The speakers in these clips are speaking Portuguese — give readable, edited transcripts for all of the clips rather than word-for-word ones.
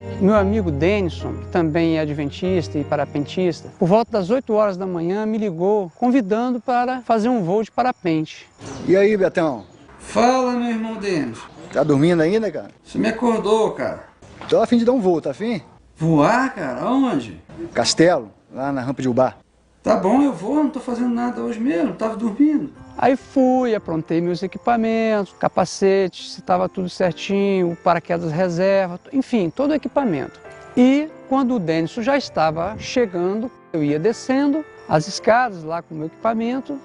Meu amigo Denison, que também é adventista e parapentista, por volta das 8 horas da manhã me ligou convidando para fazer um voo de parapente. E aí, Betão? Fala, meu irmão Denison. Tá dormindo ainda, cara? Você me acordou, cara. Tô a fim de dar um voo, tá afim? Voar, cara? Aonde? Castelo, lá na rampa de Ubá. Tá bom, eu vou, não tô fazendo nada hoje mesmo, tava dormindo. Aí fui, aprontei meus equipamentos, capacete, se estava tudo certinho, paraquedas reserva, enfim, todo o equipamento. E quando o Denison já estava chegando, eu ia descendo as escadas lá com o meu equipamento,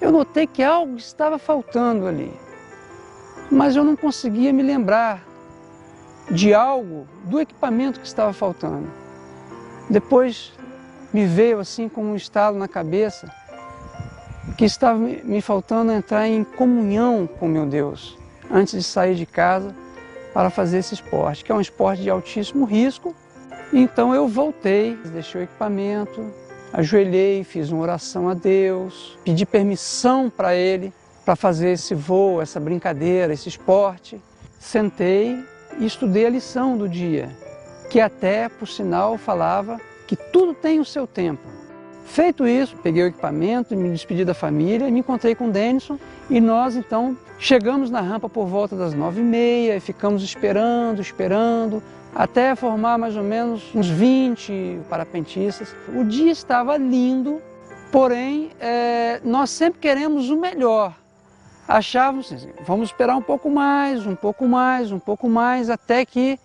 eu notei que algo estava faltando ali. Mas eu não conseguia me lembrar de algo, do equipamento que estava faltando. Depois me veio assim como um estalo na cabeça, que estava me faltando entrar em comunhão com meu Deus, antes de sair de casa para fazer esse esporte, que é um esporte de altíssimo risco. Então eu voltei, deixei o equipamento, ajoelhei, fiz uma oração a Deus, pedi permissão para Ele para fazer esse voo, essa brincadeira, esse esporte. Sentei e estudei a lição do dia, que até, por sinal, falava que tudo tem o seu tempo. Feito isso, peguei o equipamento, me despedi da família, me encontrei com o Denison e nós então chegamos na rampa por volta das 9h30 e ficamos esperando, até formar mais ou menos uns 20 parapentistas. O dia estava lindo, porém nós sempre queremos o melhor. Achávamos assim, vamos esperar um pouco mais, até que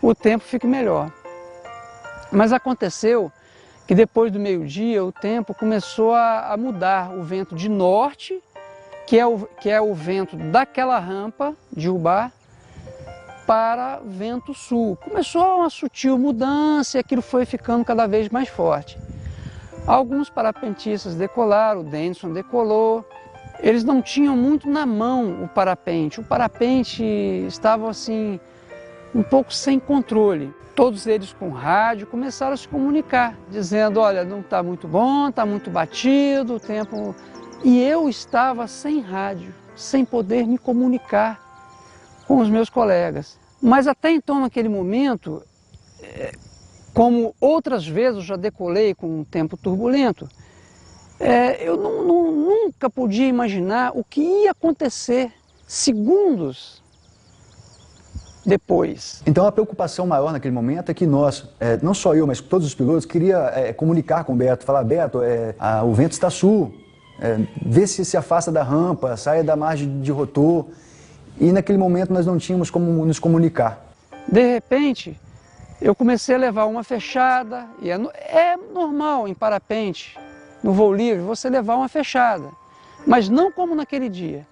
o tempo fique melhor. Mas aconteceu que depois do meio-dia o tempo começou a mudar, o vento de norte, que é o vento daquela rampa de Ubá, para vento sul. Começou uma sutil mudança e aquilo foi ficando cada vez mais forte. Alguns parapentistas decolaram, o Denison decolou. Eles não tinham muito na mão o parapente estava assim, um pouco sem controle. Todos eles com rádio começaram a se comunicar, dizendo, olha, não está muito bom, está muito batido, o tempo... E eu estava sem rádio, sem poder me comunicar com os meus colegas. Mas até então, naquele momento, como outras vezes eu já decolei com um tempo turbulento, eu nunca podia imaginar o que ia acontecer segundos depois. Então a preocupação maior naquele momento é que nós, não só eu, mas todos os pilotos, queria comunicar com o Beto, falar, Beto, o vento está sul, vê se afasta da rampa, saia da margem de rotor. E naquele momento nós não tínhamos como nos comunicar. De repente, eu comecei a levar uma fechada, e é normal em parapente, no voo livre, você levar uma fechada, mas não como naquele dia.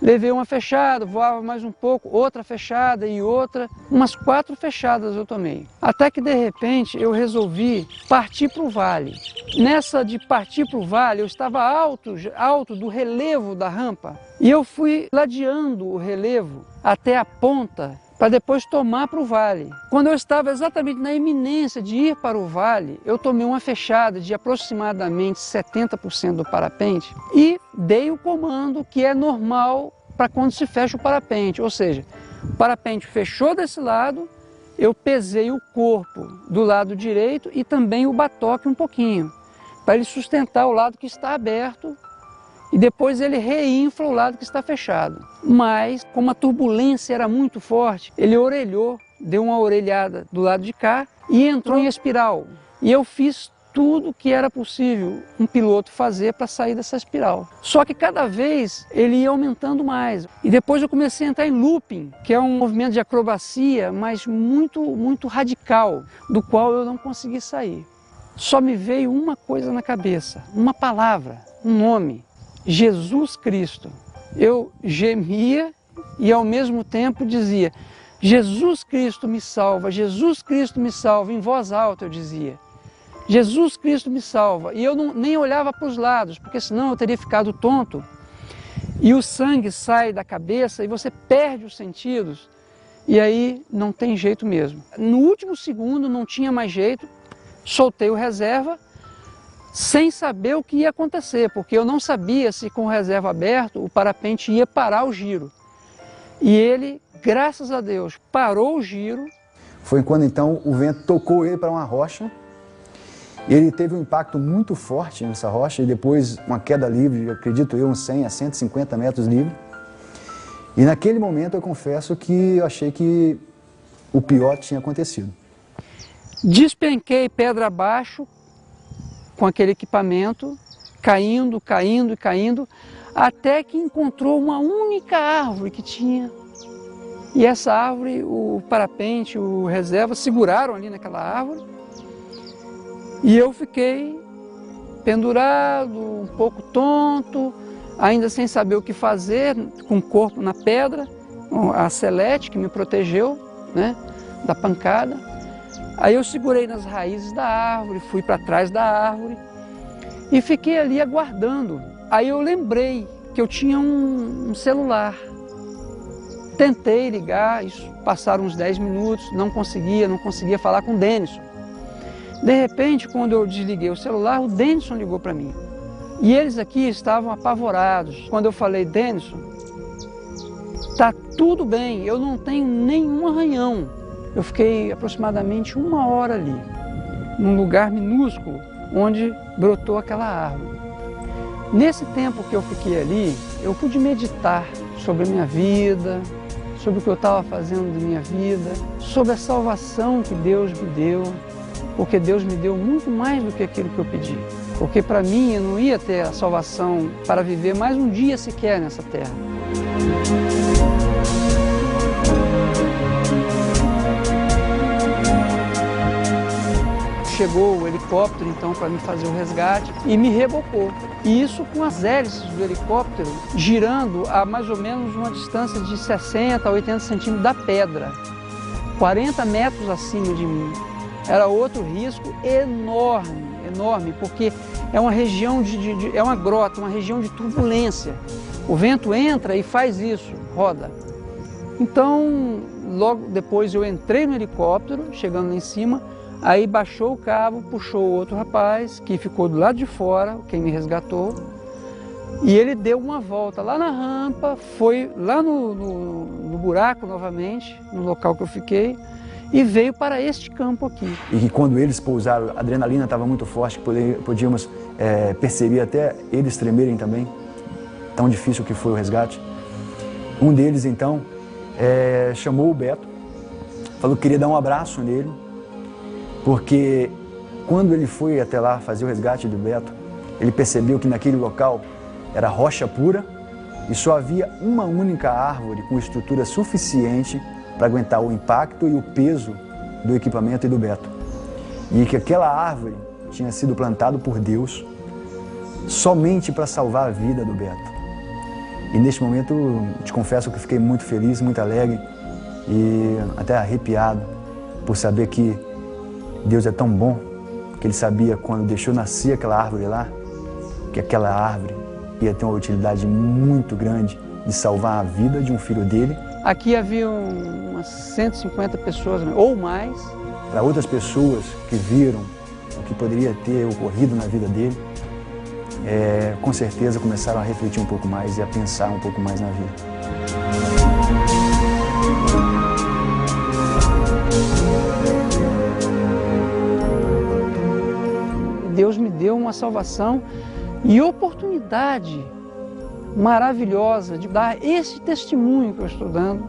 Levei uma fechada, voava mais um pouco, outra fechada e outra, umas 4 fechadas eu tomei. Até que de repente eu resolvi partir para o vale. Nessa de partir para o vale, eu estava alto do relevo da rampa e eu fui ladeando o relevo até a ponta para depois tomar para o vale. Quando eu estava exatamente na iminência de ir para o vale, eu tomei uma fechada de aproximadamente 70% do parapente e dei o comando que é normal para quando se fecha o parapente, ou seja, o parapente fechou desse lado, eu pesei o corpo do lado direito e também o batoque um pouquinho, para ele sustentar o lado que está aberto e depois ele reinfla o lado que está fechado. Mas, como a turbulência era muito forte, ele orelhou, deu uma orelhada do lado de cá e entrou em espiral. E eu fiz tudo que era possível um piloto fazer para sair dessa espiral. Só que cada vez ele ia aumentando mais. E depois eu comecei a entrar em looping, que é um movimento de acrobacia, mas muito radical, do qual eu não consegui sair. Só me veio uma coisa na cabeça, uma palavra, um nome. Jesus Cristo. Eu gemia e ao mesmo tempo dizia, Jesus Cristo me salva, em voz alta eu dizia, Jesus Cristo me salva. E eu nem olhava para os lados, porque senão eu teria ficado tonto. E o sangue sai da cabeça e você perde os sentidos, e aí não tem jeito mesmo. No último segundo não tinha mais jeito, soltei o reserva, sem saber o que ia acontecer, porque eu não sabia se com o reserva aberto o parapente ia parar o giro. E ele, graças a Deus, parou o giro. Foi quando então o vento tocou ele para uma rocha. Ele teve um impacto muito forte nessa rocha e depois uma queda livre, acredito eu, uns 100 a 150 metros livre. E naquele momento eu confesso que eu achei que o pior tinha acontecido. Despenquei pedra abaixo com aquele equipamento, caindo, caindo e caindo, até que encontrou uma única árvore que tinha. E essa árvore, o parapente, o reserva, seguraram ali naquela árvore. E eu fiquei pendurado, um pouco tonto, ainda sem saber o que fazer, com o corpo na pedra, a selete que me protegeu, né, da pancada. Aí eu segurei nas raízes da árvore, fui para trás da árvore e fiquei ali aguardando. Aí eu lembrei que eu tinha um celular. Tentei ligar, isso passaram uns 10 minutos, não conseguia falar com o Denison. De repente, quando eu desliguei o celular, o Denison ligou para mim. E eles aqui estavam apavorados. Quando eu falei, Denison, tá tudo bem, eu não tenho nenhum arranhão. Eu fiquei aproximadamente 1 hora ali, num lugar minúsculo, onde brotou aquela árvore. Nesse tempo que eu fiquei ali, eu pude meditar sobre a minha vida, sobre o que eu estava fazendo da minha vida, sobre a salvação que Deus me deu, porque Deus me deu muito mais do que aquilo que eu pedi. Porque para mim eu não ia ter a salvação para viver mais um dia sequer nessa terra. Chegou o helicóptero então para me fazer o resgate e me rebocou. E isso com as hélices do helicóptero girando a mais ou menos uma distância de 60 a 80 centímetros da pedra, 40 metros acima de mim. Era outro risco enorme, enorme, porque é uma região é uma grota, uma região de turbulência. O vento entra e faz isso, roda. Então, logo depois eu entrei no helicóptero, chegando lá em cima, aí baixou o cabo, puxou outro rapaz, que ficou do lado de fora, quem me resgatou, e ele deu uma volta lá na rampa, foi lá no buraco novamente, no local que eu fiquei, e veio para este campo aqui. E quando eles pousaram, a adrenalina estava muito forte, podíamos perceber até eles tremerem também, tão difícil que foi o resgate. Um deles, então, chamou o Beto, falou que queria dar um abraço nele, porque quando ele foi até lá fazer o resgate do Beto, ele percebeu que naquele local era rocha pura e só havia uma única árvore com estrutura suficiente para aguentar o impacto e o peso do equipamento e do Beto. E que aquela árvore tinha sido plantada por Deus somente para salvar a vida do Beto. E neste momento, te confesso que fiquei muito feliz, muito alegre e até arrepiado por saber que Deus é tão bom que Ele sabia quando deixou nascer aquela árvore lá, que aquela árvore ia ter uma utilidade muito grande de salvar a vida de um filho dele. Aqui havia umas 150 pessoas, ou mais. Para outras pessoas que viram o que poderia ter ocorrido na vida dele, com certeza começaram a refletir um pouco mais e a pensar um pouco mais na vida. Deus me deu uma salvação e oportunidade maravilhosa de dar esse testemunho que eu estou dando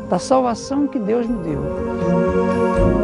da salvação que Deus me deu.